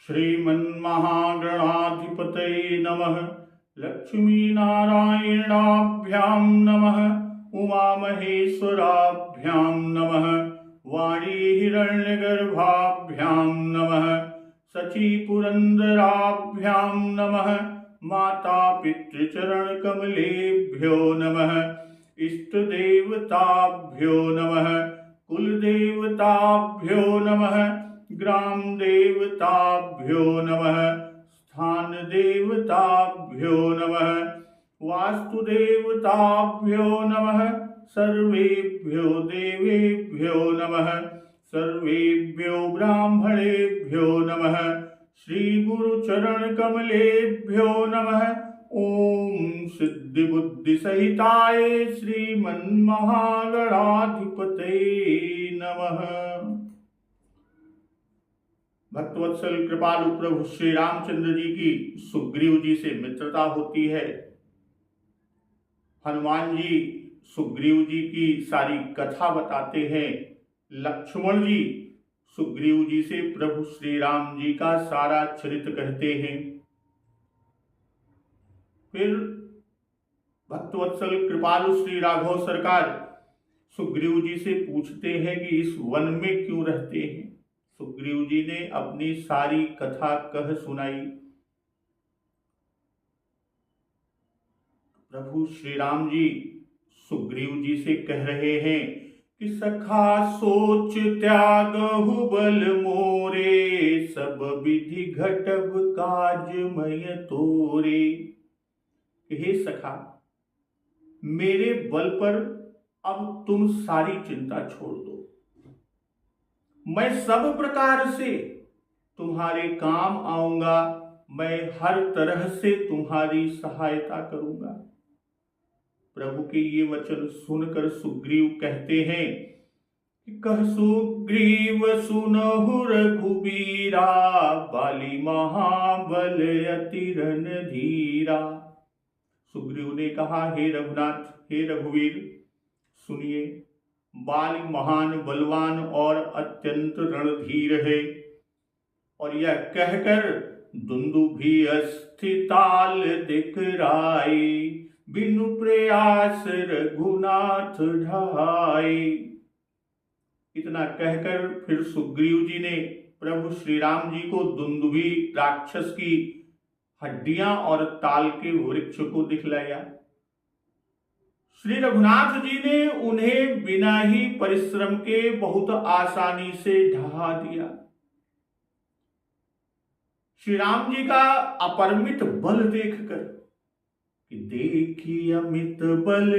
श्रीमन्महागणाधिपतये नमः। लक्ष्मीनारायणाभ्यां नमः। उमामहेश्वराभ्यां नमः। वाणीहिरण्यगर्भाभ्यां नमः। शचीपुरन्दराभ्यां नमः। माता पितृचरणकमलेभ्यो नमः। इष्टदेवताभ्यो नमः। कुलदेवताभ्यो नमः। ग्राम देवताभ्यो नमः। स्थान देवताभ्यो नमः। वास्तुदेवताभ्यो नमः। सर्वेभ्यो देवेभ्यो नमः। सर्वेभ्यो ब्राह्मणेभ्यो नमः। श्री गुरुचरणकमलेभ्यो नमः। ओम सिद्धि बुद्धि सहिताय श्रीमन्महागणाधिपतये नमः। भक्तवत्सल कृपालु प्रभु श्री रामचंद्र जी की सुग्रीव जी से मित्रता होती है। हनुमान जी सुग्रीव जी की सारी कथा बताते हैं। लक्ष्मण जी सुग्रीव जी से प्रभु श्री राम जी का सारा चरित्र कहते हैं। फिर भक्तवत्सल कृपालु श्री राघव सरकार सुग्रीव जी से पूछते हैं कि इस वन में क्यों रहते हैं। सुग्रीव जी ने अपनी सारी कथा कह सुनाई। प्रभु श्री राम जी सुग्रीव जी से कह रहे हैं कि सखा सोच त्यागहु बल मोरे, सब विधि घटब काज मय तोरे। हे सखा, मेरे बल पर अब तुम सारी चिंता छोड़ दो। मैं सब प्रकार से तुम्हारे काम आऊंगा। मैं हर तरह से तुम्हारी सहायता करूंगा। प्रभु के ये वचन सुनकर सुग्रीव कहते हैं कि कह सुग्रीव सुनहु रघुबीरा, बाली महाबल अति रणधीरा। सुग्रीव ने कहा, हे रघुनाथ, हे रघुवीर, सुनिए, बाली महान बलवान और अत्यंत रणधीर है। और यह कहकर दुंदुभि अस्थिताल दिखराए, बिनु प्रयास रघुनाथ ढाए। इतना कहकर फिर सुग्रीव जी ने प्रभु श्री राम जी को दुंदुभि राक्षस की हड्डियां और ताल के वृक्ष को दिखलाया। श्री रघुनाथ जी ने उन्हें बिना ही परिश्रम के बहुत आसानी से ढहा दिया। श्री राम जी का अपरिमित बल देखकर कि देखी अमित बल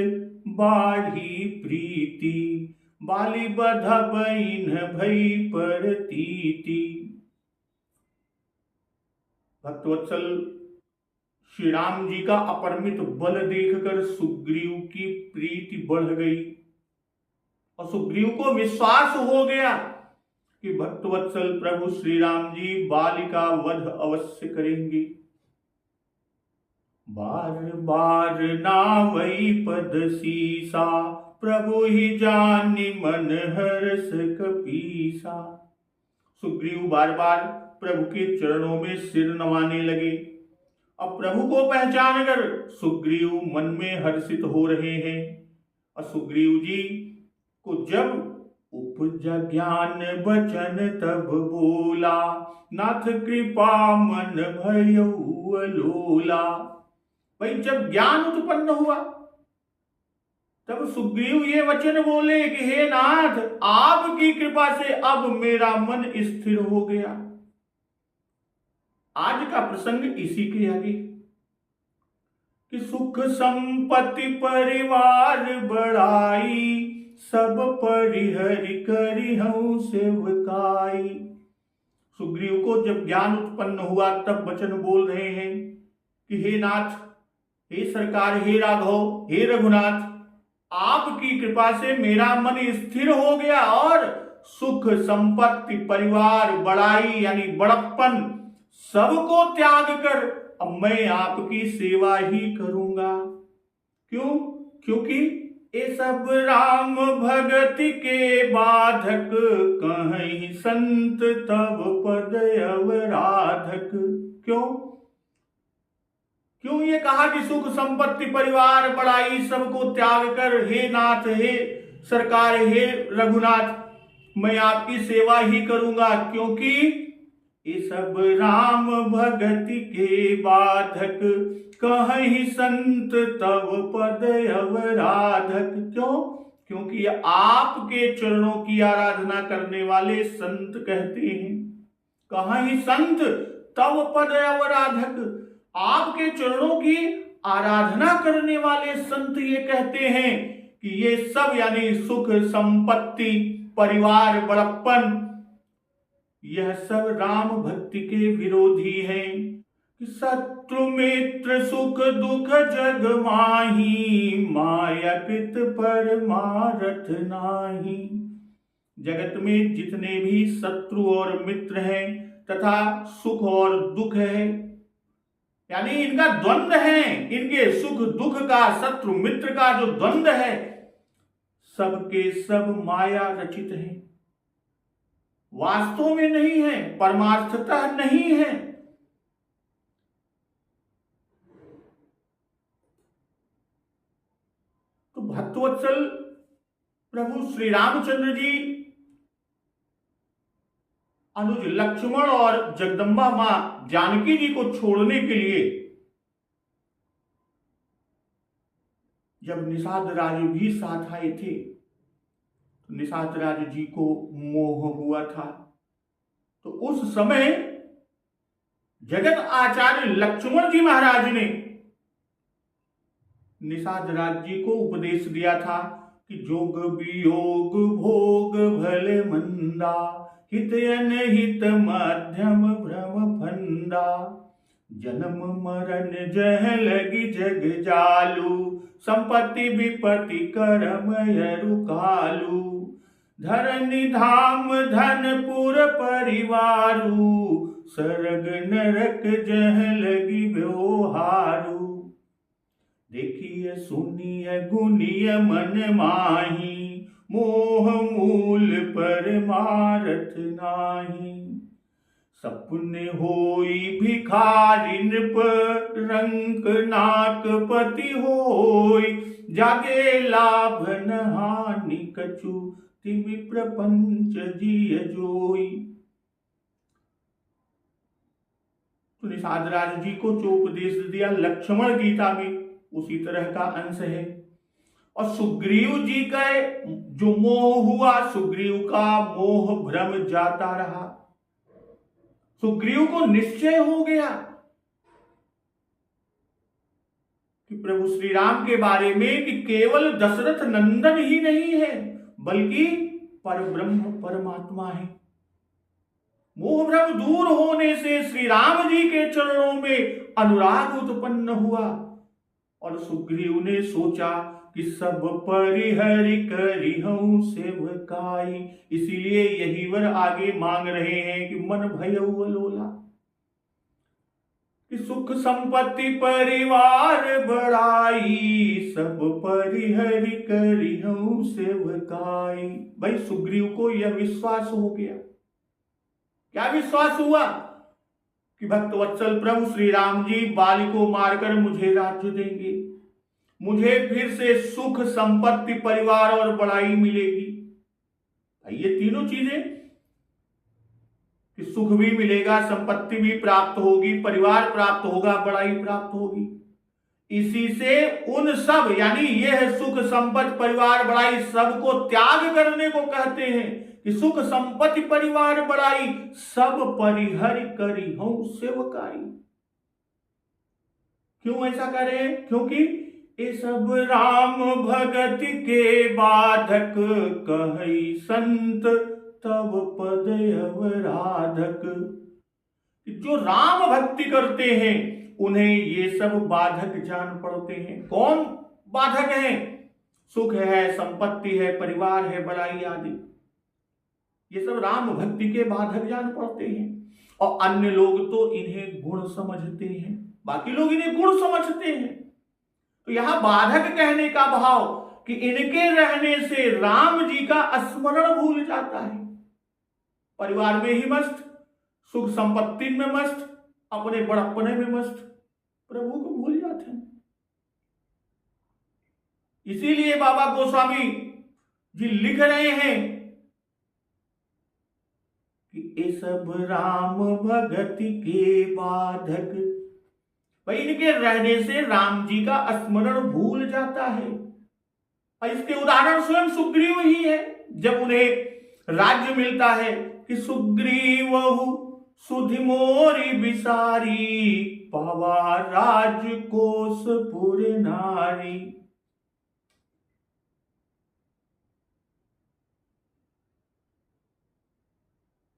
बाढ़ी प्रीति, बाली बधा बइन भई परतीति। भक्तवत्सल श्री राम जी का अपरिमित बल देखकर सुग्रीव की प्रीति बढ़ गई और सुग्रीव को विश्वास हो गया कि भक्तवत्सल प्रभु श्री राम जी बाली का वध अवश्य करेंगे। बार बार नावई पद सीसा, प्रभु ही जानि मन हर्ष कपीसा। सुग्रीव बार बार प्रभु के चरणों में सिर नवाने लगे। अब प्रभु को पहचान कर सुग्रीव मन में हर्षित हो रहे हैं। और सुग्रीव जी को जब उपजा ज्ञान बचन तब बोला, नाथ कृपा मन भयउ अलोला। भाई, जब ज्ञान उत्पन्न हुआ तब सुग्रीव ये वचन बोले कि हे नाथ, आपकी कृपा से अब मेरा मन स्थिर हो गया। आज का प्रसंग इसी के आगे कि सुख संपत्ति परिवार बढ़ाई, सब परिहरि करिहउँ सेवकाई। सुग्रीव को जब ज्ञान उत्पन्न हुआ तब वचन बोल रहे हैं कि हे नाथ, हे सरकार, हे राघव, हे रघुनाथ, आपकी कृपा से मेरा मन स्थिर हो गया और सुख संपत्ति परिवार बढ़ाई यानी बड़प्पन सबको त्याग कर अब मैं आपकी सेवा ही करूंगा। क्यों? क्योंकि ये सब राम भगति के बाधक, कहीं संत तब पद अवराधक। क्यों ये कहा कि सुख संपत्ति परिवार बड़ाई सबको त्याग कर हे नाथ, हे सरकार, हे रघुनाथ, मैं आपकी सेवा ही करूंगा, क्योंकि ये सब राम भगति के बाधक, कहीं संत तव पद अवराधक। क्यों? क्योंकि आपके चरणों की आराधना करने वाले संत कहते हैं, कहीं संत तव पद अवराधक, आपके चरणों की आराधना करने वाले संत ये कहते हैं कि ये सब यानी सुख संपत्ति परिवार बड़प्पन, यह सब राम भक्ति के विरोधी हैं। कि शत्रु मित्र सुख दुख जग माही, माया कृत परमारथ नाही। जगत में जितने भी शत्रु और मित्र हैं तथा सुख और दुख है, यानी इनका द्वंद्व है, इनके सुख दुख का, शत्रु मित्र का जो द्वंद्व है, सबके सब माया रचित है, वास्तव में नहीं है, परमार्थतः नहीं है। तो भक्तवत्सल प्रभु श्री रामचंद्र जी अनुज लक्ष्मण और जगदम्बा मां जानकी जी को छोड़ने के लिए जब निषाद राज भी साथ आए थे, तो निषाद राज जी को मोह हुआ था। तो उस समय जगत आचार्य लक्ष्मण जी महाराज ने निषाद राज जी को उपदेश दिया था कि जोग वियोग भोग भले मंदा, हित अनहित मध्यम भ्रम फंदा। जन्म मरण जह लगी जग जालू, संपत्ति विपत्ति करम रुकालू। धरनी धाम धनपुर परिवारू, सरग नरक जह लगी व्यवहारू। देखिए सुनिए गुनिय मन माही, मोह मूल परमारथ नाही। सपने होई भिखारिन पर रंक नाकपति होई, जागे लाभ न हानि कछु, तिमि प्रपंच जिय जोई। तो निषाद राज जी को जो उपदेश दिया लक्ष्मण गीता में, उसी तरह का अंश है। और सुग्रीव जी का जो मोह हुआ, सुग्रीव का मोह भ्रम जाता रहा। सुग्रीव को निश्चय हो गया कि प्रभु श्री राम के बारे में कि केवल दशरथ नंदन ही नहीं है, बल्कि परब्रह्म परमात्मा है। मोह भ्रम दूर होने से श्री राम जी के चरणों में अनुराग उत्पन्न हुआ। और सुग्रीव ने सोचा कि सब परिहरि करिहूं सेवकाई, इसीलिए यही वर आगे मांग रहे हैं कि मन भयउ लोला, कि सुख संपत्ति परिवार बड़ाई, सब परिहरि करिहूं सेवकाई। भाई सुग्रीव को यह विश्वास हो गया। क्या विश्वास हुआ? कि भक्तवत्सल प्रभु श्री राम जी बाली को मारकर मुझे राज्य देंगे, मुझे फिर से सुख संपत्ति परिवार और बड़ाई मिलेगी। ये तीनों चीजें, कि सुख भी मिलेगा, संपत्ति भी प्राप्त होगी, परिवार प्राप्त होगा, बड़ाई प्राप्त होगी। इसी से उन सब यानी यह सुख संपत्ति परिवार बड़ाई सबको त्याग करने को कहते हैं कि सुख संपत्ति परिवार बड़ाई सब परिहरि करिहूं सेवकाई। क्यों ऐसा करें? क्योंकि ये सब राम भगति के बाधक, कहि संत तब पद अवराधक। जो राम भक्ति करते हैं उन्हें ये सब बाधक जान पड़ते हैं। कौन बाधक है? सुख है, संपत्ति है, परिवार है, बड़ाई आदि, ये सब राम भक्ति के बाधक जान पड़ते हैं। और अन्य लोग तो इन्हें गुण समझते हैं, बाकी लोग इन्हें गुण समझते हैं। तो यहां बाधक कहने का भाव कि इनके रहने से राम जी का स्मरण भूल जाता है। परिवार में ही मस्त, सुख संपत्ति में मस्त, अपने बड़प्पने में मस्त, प्रभु को भूल जाता है। इसीलिए बाबा गोस्वामी जी लिख रहे हैं कि ये सब राम भगति के बाधक। भाई इनके रहने से राम जी का स्मरण भूल जाता है। और इसके उदाहरण स्वयं सुग्रीव ही है। जब उन्हें राज्य मिलता है कि सुग्रीव सुधि मोरी बिसारी, पावा राजकोषपुर नारी।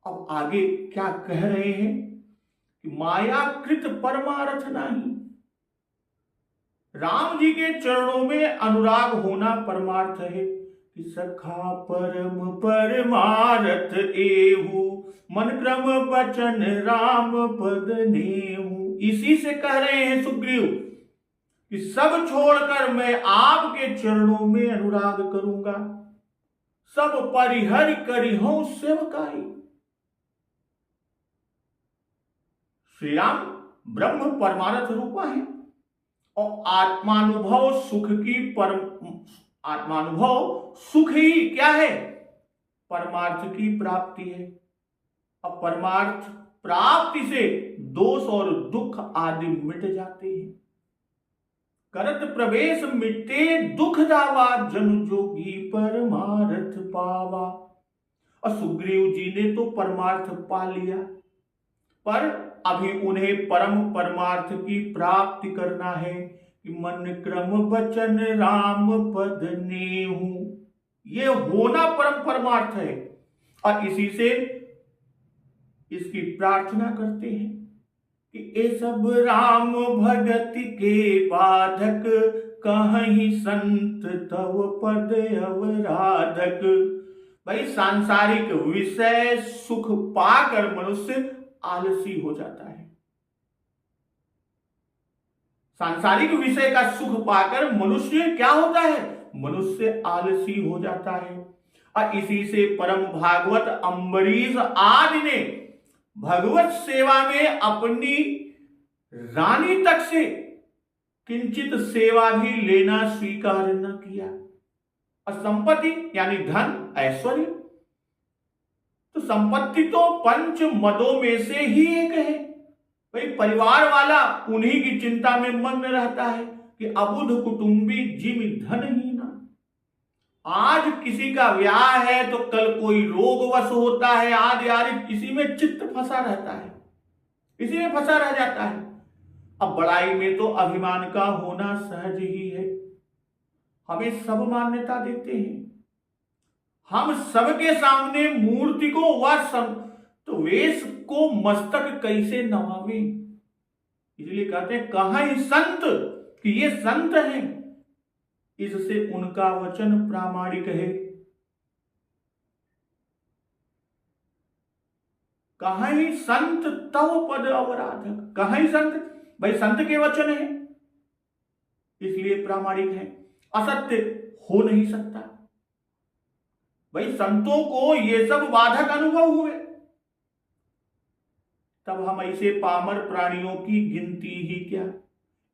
अब आगे क्या कह रहे हैं कि मायाकृत परमार्थ नहीं। राम जी के चरणों में अनुराग होना परमार्थ है कि सखा परम परमार्थ एहू, मन क्रम वचन राम पद नेहू। इसी से कह रहे हैं सुग्रीव कि सब छोड़कर मैं आपके चरणों में अनुराग करूंगा, सब परिहर करिहूं सेवकाई। श्री राम ब्रह्म परमार्थ रूपा है और आत्मानुभव सुख ही क्या है? परमार्थ की प्राप्ति है। अब परमार्थ प्राप्ति से दोष और दुख आदि मिट जाते हैं। करत प्रवेश मिटे दुख दावा, जन जोगी परमार्थ पावा। और सुग्रीव जी ने तो परमार्थ पा लिया, पर अभी उन्हें परम परमार्थ की प्राप्ति करना है कि मन क्रम वचन राम पद नेहू। ये होना परम परमार्थ है और इसी से इसकी प्रार्थना करते हैं कि ये सब राम भगति के बाधक, कहीं संत तव पद अवराधक। भाई सांसारिक विषय सुख पाकर मनुष्य आलसी हो जाता है। सांसारिक विषय का सुख पाकर मनुष्य क्या होता है? मनुष्य आलसी हो जाता है। और इसी से परम भागवत अम्बरीश आदि ने भगवत सेवा में अपनी रानी तक से किंचित सेवा भी लेना स्वीकार न किया। और संपत्ति यानी धन ऐश्वर्य, तो संपत्ति तो पंच मदों में से ही एक है। भाई परिवार वाला उन्हीं की चिंता में मग्न रहता है कि अबुध कुटुंबी जिम धनहीना। आज किसी का ब्याह है तो कल कोई रोगवश होता है, आदि आदि इसी में चित्त फंसा रहता है, इसी में फंसा रह जाता है। अब बड़ाई में तो अभिमान का होना सहज ही है। हमें सब मान्यता देते हैं, हम सबके सामने मूर्ति को तो वेश को मस्तक कैसे नवावे। इसलिए कहते हैं कहाँ ही संत कि ये संत हैं, इससे उनका वचन प्रामाणिक है। कहाँ ही संत तव पद अवराधक, कहाँ ही संत, भाई संत के वचन है इसलिए प्रामाणिक है, असत्य हो नहीं सकता। भाई संतों को ये सब बाधक अनुभव हुए, तब हम ऐसे पामर प्राणियों की गिनती ही क्या।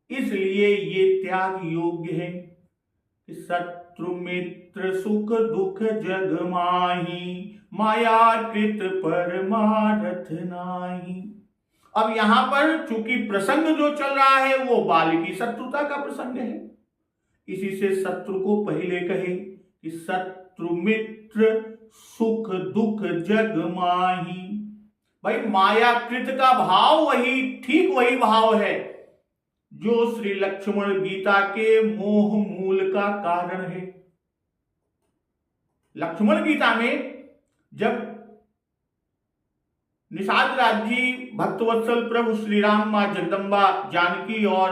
इसलिए ये त्याग योग्य है कि शत्रु मित्र सुख दुख जग माही, माया कृत परमारथ नाही। अब यहां पर चूंकि प्रसंग जो चल रहा है वो बाल की शत्रुता का प्रसंग है, इसी से शत्रु को पहले कहे कि शत्रु मित्र सुख दुख जग माही। भाई मायाकृत का भाव ठीक वही भाव है जो श्री लक्ष्मण गीता के मोह मूल का कारण है। लक्ष्मण गीता में जब निषाद राज जी भक्तवत्सल प्रभु श्री राम, मां जगदम्बा जानकी और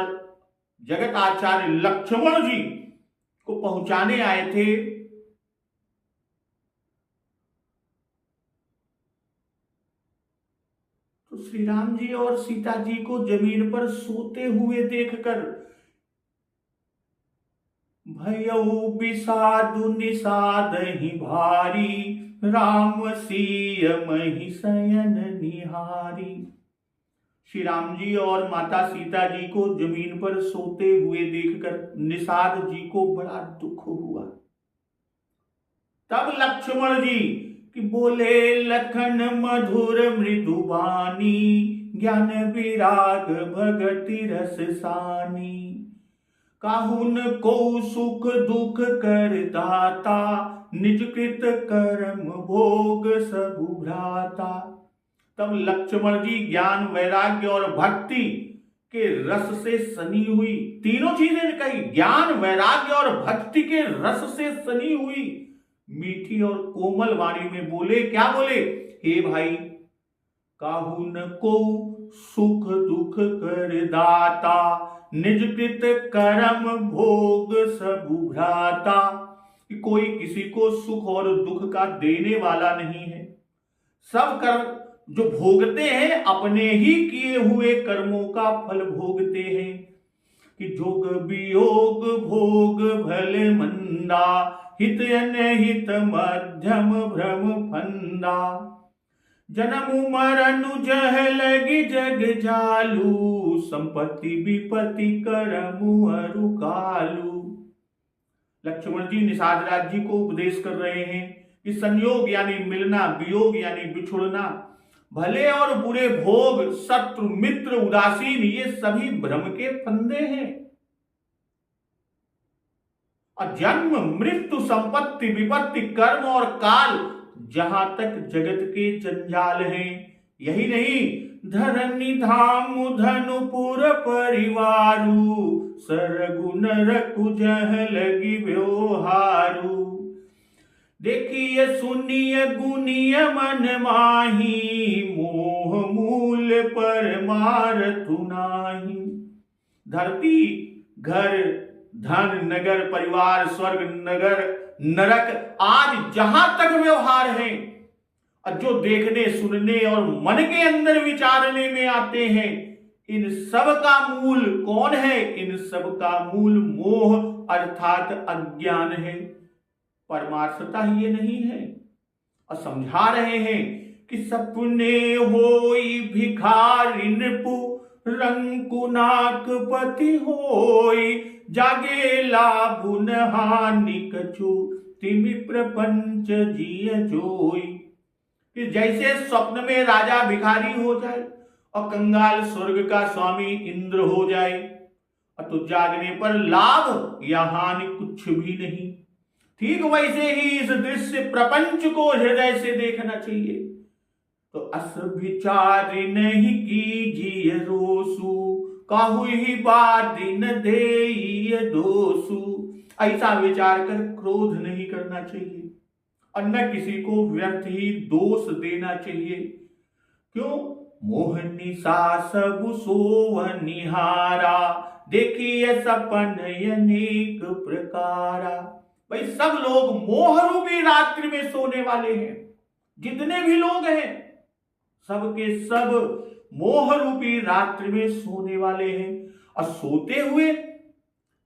जगत आचार्य लक्ष्मण जी को पहुंचाने आए थे, तो श्री राम जी और सीता जी को जमीन पर सोते हुए देखकर भयउ विषादु निषाद ही भारी, राम सीय मही शयन निहारी। श्री राम जी और माता सीता जी को जमीन पर सोते हुए देखकर निषाद जी को बड़ा दुख हुआ। तब लक्ष्मण जी कि बोले लखन मधुर मृदुबानी, ज्ञान विराग भगति रस सानी, काहुन को सुख दुख कर दाता, निज कृत कर्म भोग सबु भ्राता। तब लक्ष्मण जी ज्ञान वैराग्य और भक्ति के रस से सनी हुई, तीनों चीजें कही, ज्ञान वैराग्य और भक्ति के रस से सनी हुई मीठी और कोमल वाणी में बोले, क्या बोले, हे भाई, काहुन को सुख दुख कर दाता, निज कृत कर्म भोग सबु भ्राता। कोई किसी को सुख और दुख का देने वाला नहीं है, सब कर्म जो भोगते हैं अपने ही किए हुए कर्मों का फल भोगते हैं। कि जोग वियोग भोग भले मंदा, हित अनहित मध्यम भ्रम फंदा, जन्म मरण जह लगी जग जालू, संपत्ति विपत्ति करमु अरु कालू। लक्ष्मण जी निषाद राज जी को उपदेश कर रहे हैं कि संयोग यानी मिलना, वियोग यानी बिछुड़ना, भले और बुरे भोग, शत्रु मित्र उदासीन, ये सभी भ्रम के फंदे हैं। और जन्म मृत्यु संपत्ति विपत्ति कर्म और काल, जहां तक जगत के जंजाल हैं। यही नहीं, धरनी धाम धनुपुर परिवारू, सरगुन रखु जह लगी व्यवहारू, देखिए सुनिए गुनिय मन माही, मोह मूल पर मारथु नाही। धरती, घर, धन, नगर, परिवार, स्वर्ग, नगर, नरक, आज जहां तक व्यवहार है, और जो देखने सुनने और मन के अंदर विचारने में आते हैं, इन सब का मूल कौन है? इन सब का मूल मोह अर्थात अज्ञान है, परमार्थता ये नहीं है। और समझा रहे हैं कि सपने होई भिखारी नृपु, रंकुनाक पति होई, जागे लाभु न हानि कछु, तिमि प्रपंच जिय जोई। कि जैसे स्वप्न में राजा भिखारी हो जाए और कंगाल स्वर्ग का स्वामी इंद्र हो जाए, और तो जागने पर लाभ या हानि कुछ भी नहीं, ठीक वैसे ही इस दृश्य प्रपंच को हृदय से देखना चाहिए। तो अस विचार नहीं कीजिए रोसु, काहू ही बात न देइय दोसु। ऐसा विचार कर क्रोध नहीं करना चाहिए और न किसी को व्यर्थ ही दोष देना चाहिए। क्यों? मोहनी सा सब सोवनिहारा, देखिए सपन अनेक प्रकारा। भाई सब लोग मोह रूपी रात्रि में सोने वाले हैं, जितने भी लोग हैं सबके सब मोह रूपी रात्रि में सोने वाले हैं। और सोते हुए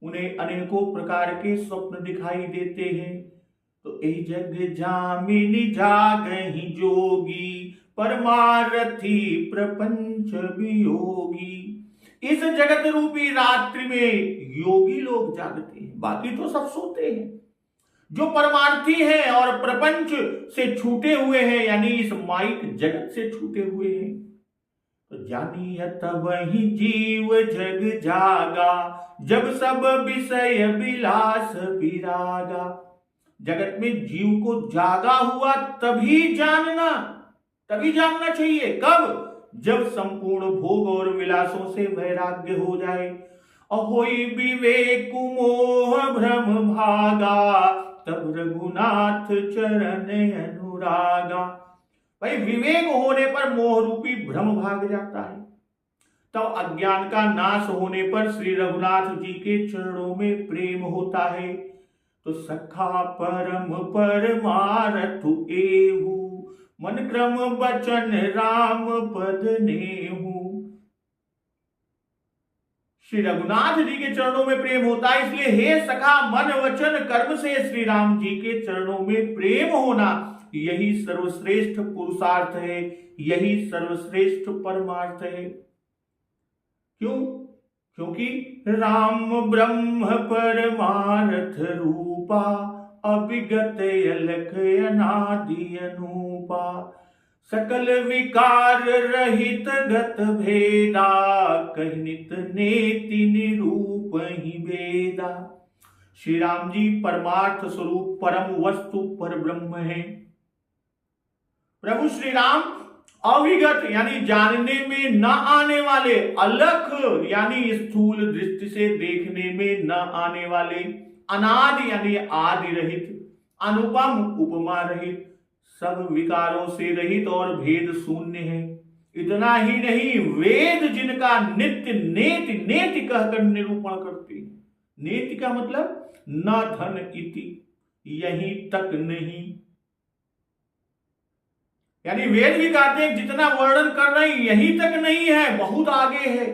उन्हें अनेकों प्रकार के स्वप्न दिखाई देते हैं। तो ए जग जामिनी जागहि जोगी, परमारथी प्रपंच वियोगी। इस जगत रूपी रात्रि में योगी लोग जागते हैं, बाकी तो सब सोते हैं। जो परमार्थी हैं और प्रपंच से छूटे हुए हैं, यानी इस माइक जगत से छूटे हुए हैं। तो जानिए तब ही जीव जग जागा, जब सब विषय विलास विरागा। जगत में जीव को जागा हुआ तभी जानना चाहिए। कब? जब संपूर्ण भोग और विलासों से वैराग्य हो जाए। अहोई विवेक मोह भ्रम भागा, तब रघुनाथ चरण अनुरागा। भाई विवेक होने पर मोह रूपी भ्रम भाग जाता है, तब अज्ञान का नाश होने पर श्री रघुनाथ जी के चरणों में प्रेम होता है। तो सखा परम परमारथु एहु, मन क्रम बचन राम पद नेहु। श्री रघुनाथ जी के चरणों में प्रेम होता है, इसलिए हे सखा, मन वचन कर्म से श्री राम जी के चरणों में प्रेम होना, यही सर्वश्रेष्ठ पुरुषार्थ है, यही सर्वश्रेष्ठ परमार्थ है। क्यों? क्योंकि राम ब्रह्म परमार्थ रूपा, अविगत अलख अनादि अनूपा, सकल विकार रहित गत भेदा, कहि नित नेति निरूप ही वेदा। श्री राम जी परमार्थ स्वरूप परम वस्तु पर ब्रह्म है। प्रभु श्री राम अविगत यानी जानने में न आने वाले, अलख यानी स्थूल दृष्टि से देखने में न आने वाले, अनादि यानी आदि रहित, अनुपम उपमा रहित, सब विकारों से रहित और भेद शून्य है। इतना ही नहीं, वेद जिनका नित्य नेति नेति कहकर निरूपण करते हैं। नेति का मतलब न धन इति, यहीं तक नहीं, यानी वेद भी कहते हैं जितना वर्णन कर रहे हैं यहीं तक नहीं है, बहुत आगे है,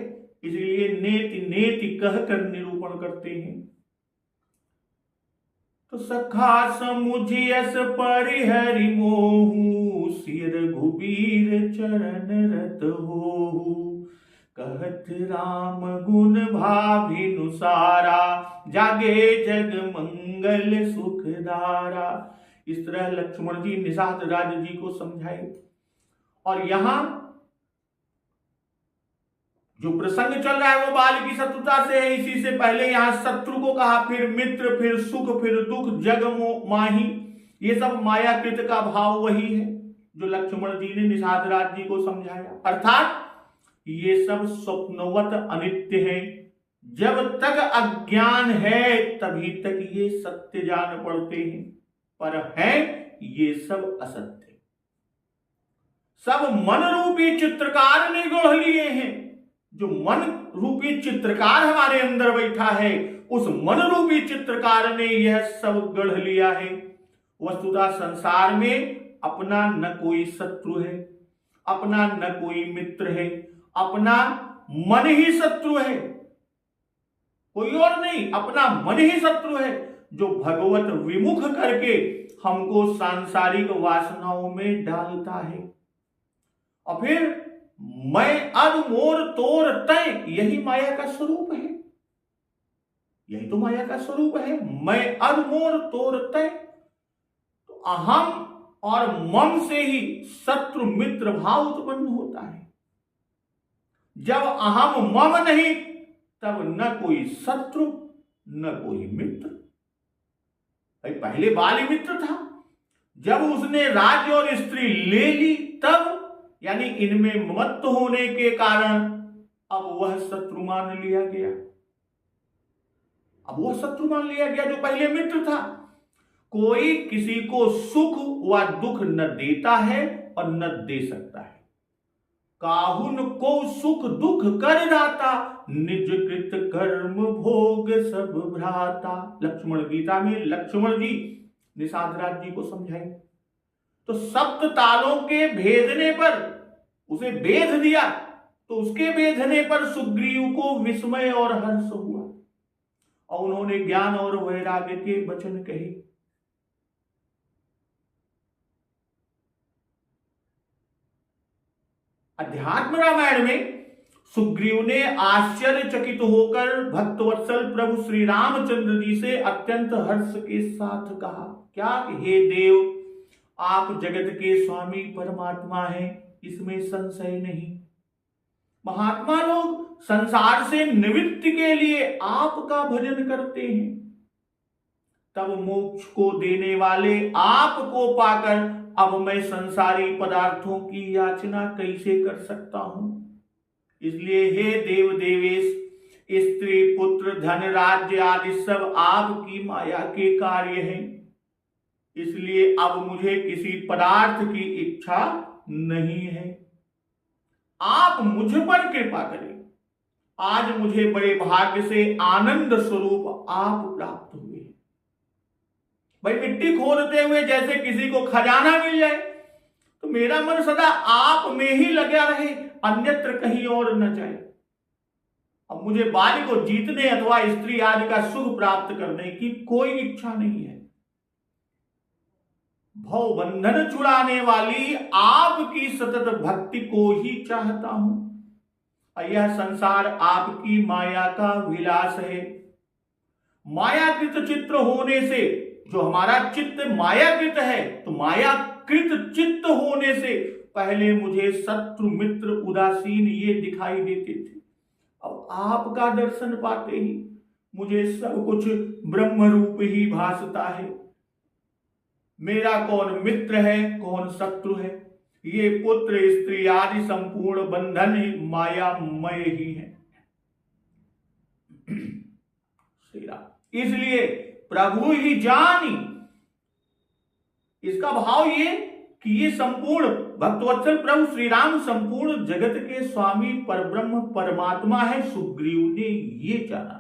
इसलिए नेति नेति कहकर निरूपण करते हैं। तो सखा समुझ यस परिहरि मोहु, सिर घुबीर चरण रत होहु, कहत राम गुण भाभिनुसारा, जागे जग मंगल सुखदारा। इस तरह लक्ष्मण जी निषाद राज जी को समझाए। और यहां जो प्रसंग चल रहा है वो बाल की शत्रुता से है। इसी से पहले यहां शत्रु को कहा, फिर मित्र, फिर सुख, फिर दुख, जग माही, ये सब मायाकृत का भाव वही है जो लक्ष्मण जी ने निषाद राज जी को समझाया। अर्थात ये सब स्वप्नवत अनित्य है। जब तक अज्ञान है तभी तक ये सत्य जान पड़ते हैं, पर है ये सब असत्य। सब मन रूपी चित्रकार ने गढ़ लिए हैं। जो मन रूपी चित्रकार हमारे अंदर बैठा है, उस मन रूपी चित्रकार ने यह सब गढ़ लिया है। वस्तुतः संसार में अपना न कोई शत्रु है, अपना न कोई मित्र है, अपना मन ही शत्रु है, कोई और नहीं, अपना मन ही शत्रु है, जो भगवत विमुख करके हमको सांसारिक वासनाओं में डालता है। और फिर मैं अद मोर तोर तय, यही माया का स्वरूप है, यही तो माया का स्वरूप है, मैं अद मोर तोर तय। तो अहम और मम से ही शत्रु मित्र भाव उत्पन्न होता है। जब अहम मम नहीं, तब न कोई शत्रु न कोई मित्र। भाई पहले बाली मित्र था, जब उसने राज्य और स्त्री ले ली तब, यानी इनमें मत्त होने के कारण अब वह शत्रु मान लिया गया। अब वह शत्रु मान लिया गया जो पहले मित्र था। कोई किसी को सुख व दुख न देता है और न दे सकता है। काहुन को सुख दुख कर दाता, निज कृत कर्म भोग सब भ्राता। लक्ष्मण गीता में लक्ष्मण जी निषाद राज जी को समझाए। तो सप्त तालों के भेदने पर उसे भेद दिया, तो उसके भेदने पर सुग्रीव को विस्मय और हर्ष हुआ और उन्होंने ज्ञान और वैराग्य के वचन कहे। अध्यात्म रामायण में सुग्रीव ने आश्चर्यचकित होकर भक्तवत्सल प्रभु श्री रामचंद्र जी से अत्यंत हर्ष के साथ कहा, क्या हे देव, आप जगत के स्वामी परमात्मा हैं, इसमें संशय नहीं। महात्मा लोग संसार से निवृत्ति के लिए आपका भजन करते हैं, तब मोक्ष को देने वाले आपको पाकर अब मैं संसारी पदार्थों की याचना कैसे कर सकता हूं। इसलिए हे देव देवेश, स्त्री पुत्र धन राज्य आदि सब आपकी माया के कार्य हैं, इसलिए अब मुझे किसी पदार्थ की इच्छा नहीं है। आप मुझ पर कृपा करें। आज मुझे बड़े भाग्य से आनंद स्वरूप आप प्राप्त हुए। भाई मिट्टी खोदते हुए जैसे किसी को खजाना मिल जाए, तो मेरा मन सदा आप में ही लगा रहे, अन्यत्र कहीं और न जाए। अब मुझे बाली को जीतने अथवा स्त्री आदि का सुख प्राप्त करने की कोई इच्छा नहीं है। भव बंधन छुड़ाने वाली आपकी सतत भक्ति को ही चाहता हूं। यह संसार आपकी माया का विलास है। मायाकृत चित्र होने से, जो हमारा चित्त मायाकृत है, तो मायाकृत चित्त होने से पहले मुझे शत्रु मित्र उदासीन ये दिखाई देते थे। अब आपका दर्शन पाते ही मुझे सब कुछ ब्रह्म रूप ही भासता है। मेरा कौन मित्र है, कौन शत्रु है, ये पुत्र स्त्री आदि संपूर्ण बंधन ही मायामय ही है। श्री राम, इसलिए प्रभु ही जानी, इसका भाव ये कि ये संपूर्ण भक्तवत्सल प्रभु श्री राम संपूर्ण जगत के स्वामी परब्रह्म परमात्मा है। सुग्रीव ने ये जाना।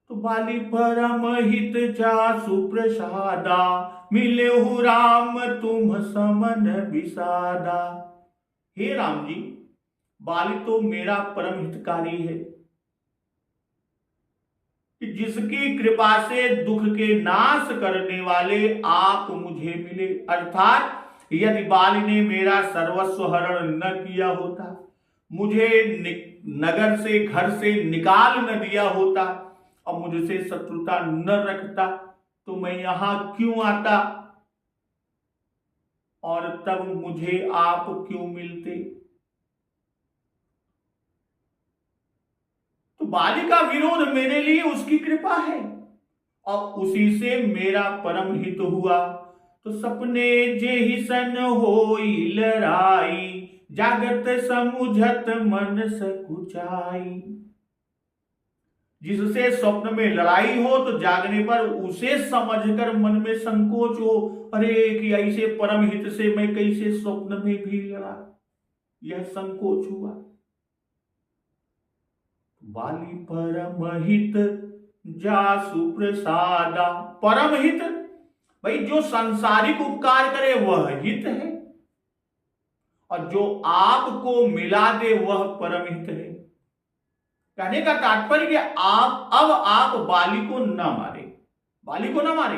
तो बाली परम हित जासु प्रसादा, मिले हु राम तुम समन विषादा। हे राम जी, बाली तो मेरा परम हितकारी है, जिसकी कृपा से दुख के नाश करने वाले आप मुझे मिले। अर्थात यदि बाली ने मेरा सर्वस्व हरण न किया होता, मुझे नगर से घर से निकाल न दिया होता और मुझसे शत्रुता न रखता, तो मैं यहां क्यों आता और तब मुझे आप क्यों मिलते। तो बाली का विरोध मेरे लिए उसकी कृपा है और उसी से मेरा परम हित हुआ। तो सपने जे ही सन होई लड़ाई, जागत समुझत मन सकुचाई। जिससे स्वप्न में लड़ाई हो तो जागने पर उसे समझकर मन में संकोच हो, अरे कि ऐसे परम हित से मैं कैसे स्वप्न में भी लड़ा, यह संकोच हुआ। बाली परम हित जासु प्रसादा। परम हित, भाई जो सांसारिक उपकार करे वह हित है, और जो आपको मिला दे वह परम हित है। कहने का तात्पर्य कि आप बाली को न मारे, बाली को न मारे।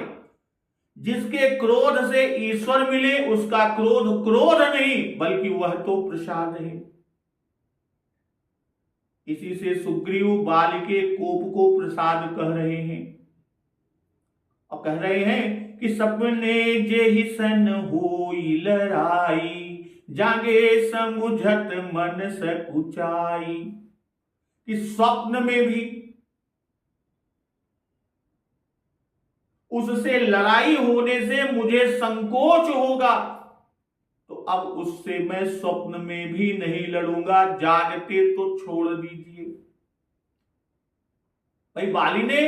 जिसके क्रोध से ईश्वर मिले उसका क्रोध क्रोध नहीं, बल्कि वह तो प्रसाद है। इसी से सुग्रीव बाली के कोप को प्रसाद कह रहे हैं और कह रहे हैं कि सपने जे ही सन होई लड़ाई, जागे समुझत मन सकुचाई। कि स्वप्न में भी उससे लड़ाई होने से मुझे संकोच होगा, तो अब उससे मैं स्वप्न में भी नहीं लड़ूंगा, जागते तो छोड़ दीजिए। भाई बाली ने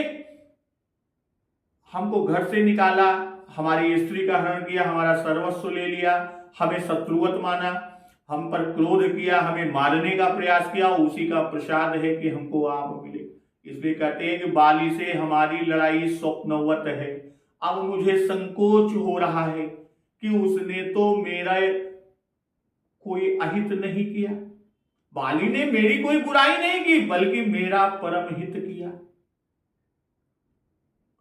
हमको घर से निकाला, हमारी स्त्री का हरण किया, हमारा सर्वस्व ले लिया, हमें शत्रुवत माना, हम पर क्रोध किया, हमें मारने का प्रयास किया। उसी का प्रसाद है कि हमको आप मिले। इसलिए कहते हैं कि बाली से हमारी लड़ाई स्वप्नवत है। अब मुझे संकोच हो रहा है कि उसने तो मेरा कोई अहित नहीं किया, बाली ने मेरी कोई बुराई नहीं की, बल्कि मेरा परम हित किया।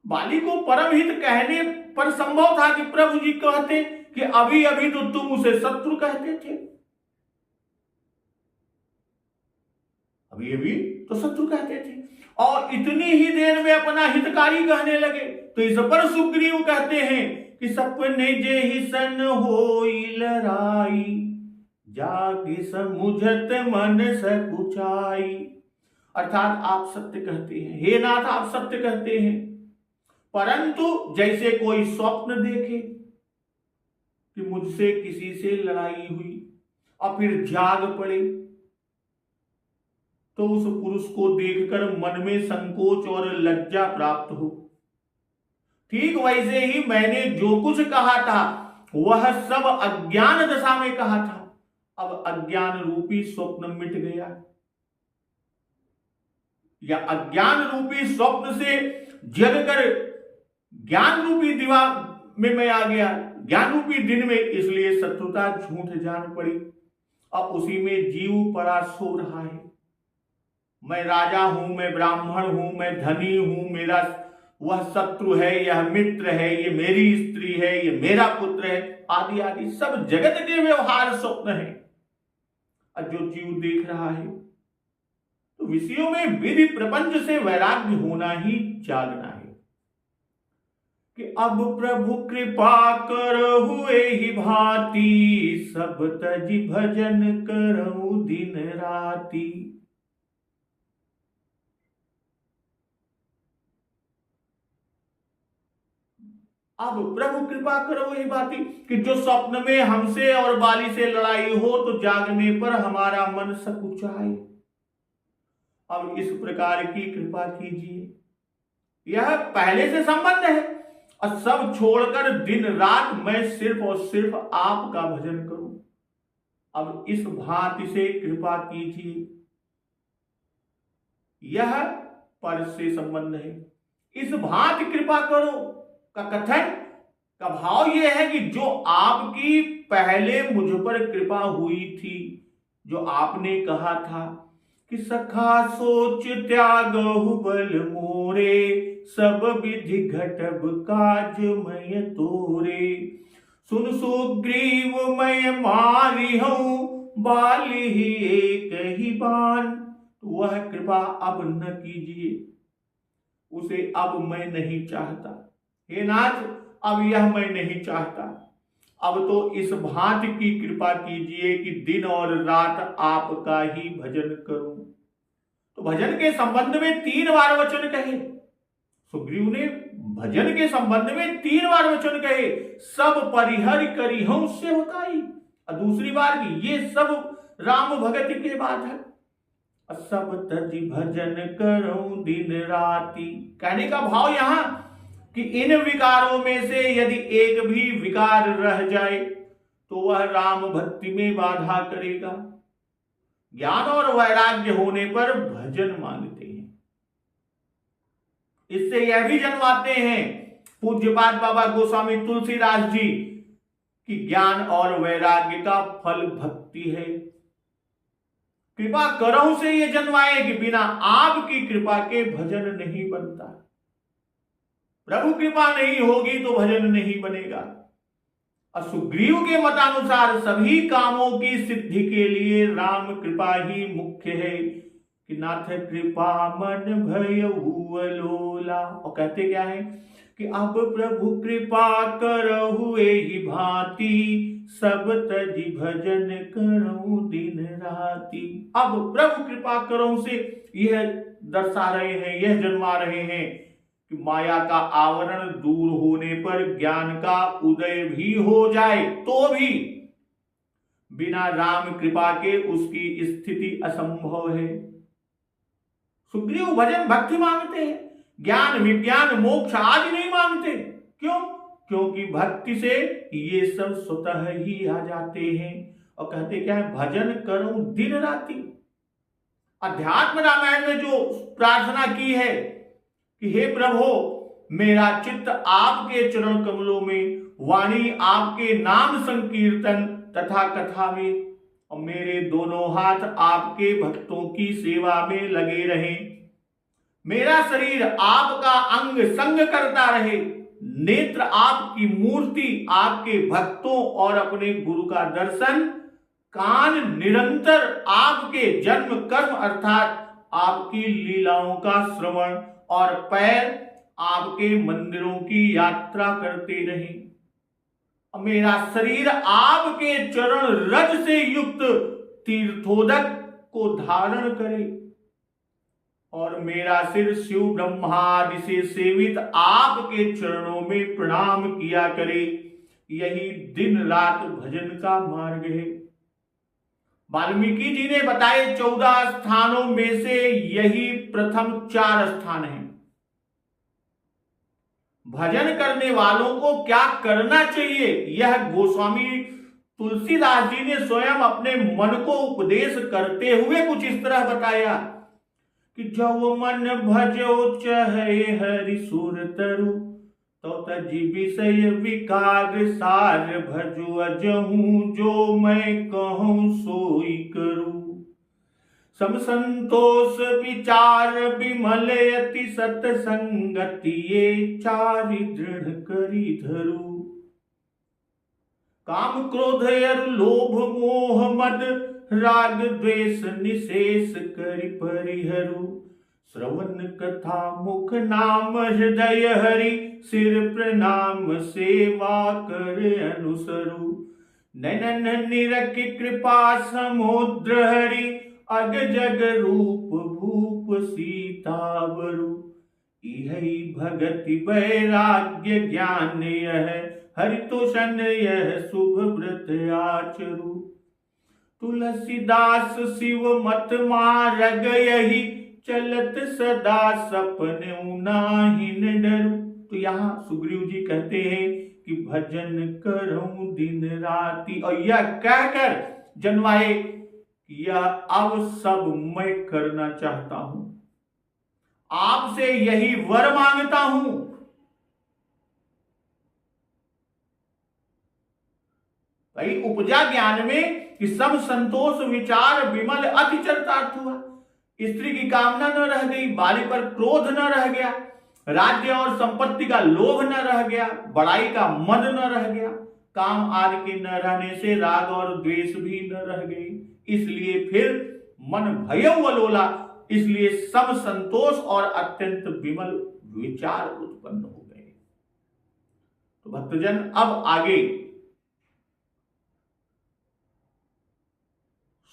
बाली को परम हित कहने पर संभव था कि प्रभु जी कहते कि अभी अभी तो तुम उसे शत्रु कहते थे, अभी अभी तो शत्रु कहते थे, और इतनी ही देर में अपना हितकारी कहने लगे। तो इस पर सुग्रीव कहते हैं कि सपने जे ही सन होई लड़ाई, जागे समुझत मन सकुचाई। अर्थात आप सत्य कहते हैं, हे नाथ आप सत्य कहते हैं, परंतु जैसे कोई स्वप्न देखे कि मुझसे किसी से लड़ाई हुई और फिर जाग पड़े, तो उस पुरुष को देखकर मन में संकोच और लज्जा प्राप्त हो। ठीक वैसे ही मैंने जो कुछ कहा था वह सब अज्ञान दशा में कहा था। अब अज्ञान रूपी स्वप्न मिट गया, या अज्ञान रूपी स्वप्न से जगकर ज्ञान रूपी दीवार में मैं आ गया, ज्ञान रूपी दिन में। इसलिए शत्रुता झूठ जान पड़ी, अब उसी में जीव पड़ा सो रहा है। मैं राजा हूं, मैं ब्राह्मण हूं, मैं धनी हूं, मेरा वह शत्रु है, यह मित्र है, ये मेरी स्त्री है, ये मेरा पुत्र है, आदि आदि सब जगत के व्यवहार स्वप्न है। और जो जीव देख रहा है तो विषयों में विधि प्रपंच से वैराग्य होना ही जागना है कि अब प्रभु कृपा कर हुए ही भांति, सब तज भजन करऊं दिन राति। अब प्रभु कृपा करो ही बाती कि जो स्वप्न में हमसे और बाली से लड़ाई हो तो जागने पर हमारा मन सकुचाए। अब इस प्रकार की कृपा कीजिए। यह पहले से संबंध है और सब छोड़कर दिन रात मैं सिर्फ और सिर्फ आपका भजन करूं। अब इस भांति से कृपा कीजिए। यह पर से संबंध है। इस भांति कृपा करो का कथन का भाव यह है कि जो आपकी पहले मुझ पर कृपा हुई थी, जो आपने कहा था कि सखा सोच त्यागहु बल मोरे, सब विधि घटब काज मय तोरे। सुन सुग्रीव मैं मारी हूं, बाली ही एक ही बान। तो वह कृपा अब न कीजिए, उसे अब मैं नहीं चाहता। हे नाथ, अब यह मैं नहीं चाहता। अब तो इस भांति की कृपा कीजिए कि दिन और रात आपका ही भजन करूं। तो भजन के संबंध में 3 बार वचन कहे। सुग्रीव ने भजन के संबंध में 3 बार वचन कहे। सब परिहर करिहूं सेवकाई। और दूसरी बार की ये सब राम भगत के बात है। सब तज भजन करूं दिन राति। कहने का भाव यहां कि इन विकारों में से यदि एक भी विकार रह जाए तो वह राम भक्ति में बाधा करेगा। ज्ञान और वैराग्य होने पर भजन मांगते हैं। इससे यह भी जन्माते हैं पूज्यपाद बाबा गोस्वामी तुलसीदास जी कि ज्ञान और वैराग्य का फल भक्ति है। कृपा करहु से यह जन्माए कि बिना आपकी कृपा के भजन नहीं बनता। प्रभु कृपा नहीं होगी तो भजन नहीं बनेगा। और सुग्रीव के मतानुसार सभी कामों की सिद्धि के लिए राम कृपा ही मुख्य है कि नाथ कृपा मन भयउ अलोला। और कहते क्या है कि अब प्रभु कृपा करहुए ही भांति, सब तज भजन करऊं दिन राति। अब प्रभु कृपा करो से यह दर्शा रहे हैं, यह जन्मा रहे हैं कि माया का आवरण दूर होने पर ज्ञान का उदय भी हो जाए तो भी बिना राम कृपा के उसकी स्थिति असंभव है। सुग्रीव भजन भक्ति मांगते हैं, ज्ञान विज्ञान मोक्ष आदि नहीं मांगते। क्यों? क्योंकि भक्ति से ये सब स्वतः ही आ जाते हैं। और कहते क्या है, भजन करूं दिन राति। अध्यात्म रामायण में जो प्रार्थना की है कि हे प्रभु, मेरा चित्त आपके चरण कमलों में, वाणी आपके नाम संकीर्तन तथा कथा में, और मेरे दोनों हाथ आपके भक्तों की सेवा में लगे रहें। मेरा शरीर आपका अंग संग करता रहे, नेत्र आपकी मूर्ति, आपके भक्तों और अपने गुरु का दर्शन, कान निरंतर आपके जन्म कर्म अर्थात आपकी लीलाओं का श्रवण, और पैर आपके मंदिरों की यात्रा करते रहे। मेरा शरीर आपके चरण रज से युक्त तीर्थोदक को धारण करे, और मेरा सिर शिव ब्रह्मादि से सेवित आपके चरणों में प्रणाम किया करे। यही दिन रात भजन का मार्ग है। वाल्मीकि जी ने बताए 14 स्थानों में से यही प्रथम 4 स्थान हैं। भजन करने वालों को क्या करना चाहिए, यह गोस्वामी तुलसीदास जी ने स्वयं अपने मन को उपदेश करते हुए कुछ इस तरह बताया कि जो मन भजो चहे हरि सुर तरु, तो तजी विषय विकार सार भजु अजहूं, जो मैं कहूं सोई करूं। सम संतोष विचार विमल अति सत्संगति ये चारि दृढ़ करी धरू। काम क्रोध अर लोभ मोह मद राग द्वेष निशेष करि परिहरु। श्रवण कथा मुख नाम हृदय हरि सिर प्रणाम सेवा कर अनुसरु। नयन निरख कृपा समुद्र हरि अग जग रूप भूप सीतावरु। इहै भगति वैराग्य ज्ञान यह हरितोषण यह शुभ व्रत आचरु। तुलसीदास शिव मत मार्ग यही चलत सदा सपने नाहिन डरू। तो यहाँ सुग्रीव जी कहते हैं कि भजन करूं दिन राति, और यह कहकर जनवाए यह अब सब मैं करना चाहता हूं, आपसे यही वर मांगता हूं। भाई उपजा ज्ञान में कि सब संतोष विचार विमल अति चरितार्थ हुआ। स्त्री की कामना न रह गई, बाली पर क्रोध न रह गया, राज्य और संपत्ति का लोभ न रह गया, बड़ाई का मद न रह गया, काम आदि के न रहने से राग और द्वेष भी न रह गई। इसलिए फिर मन भयउ अलोला, इसलिए सब संतोष और अत्यंत विमल विचार उत्पन्न हो गए। तो भक्तजन अब आगे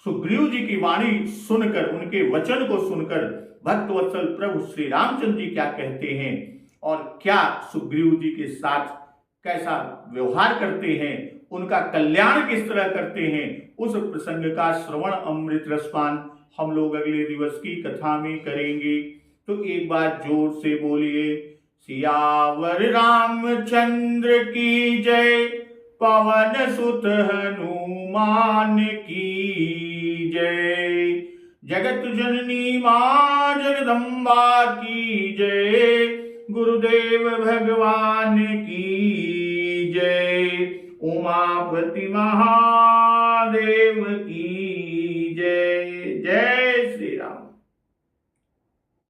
सुग्रीव जी की वाणी सुनकर, उनके वचन को सुनकर भक्तवत्सल प्रभु श्री रामचंद्र जी क्या कहते हैं और क्या सुग्रीव जी के साथ कैसा व्यवहार करते हैं, उनका कल्याण किस तरह करते हैं, उस प्रसंग का श्रवण अमृत रसपान हम लोग अगले दिवस की कथा में करेंगे। तो एक बार जोर से बोलिए सियावर रामचंद्र की जय, पवन सुत हनुमान की जय, जगत जननी मां जगदम्बा की जय, गुरुदेव भगवान की जय, उमापति महा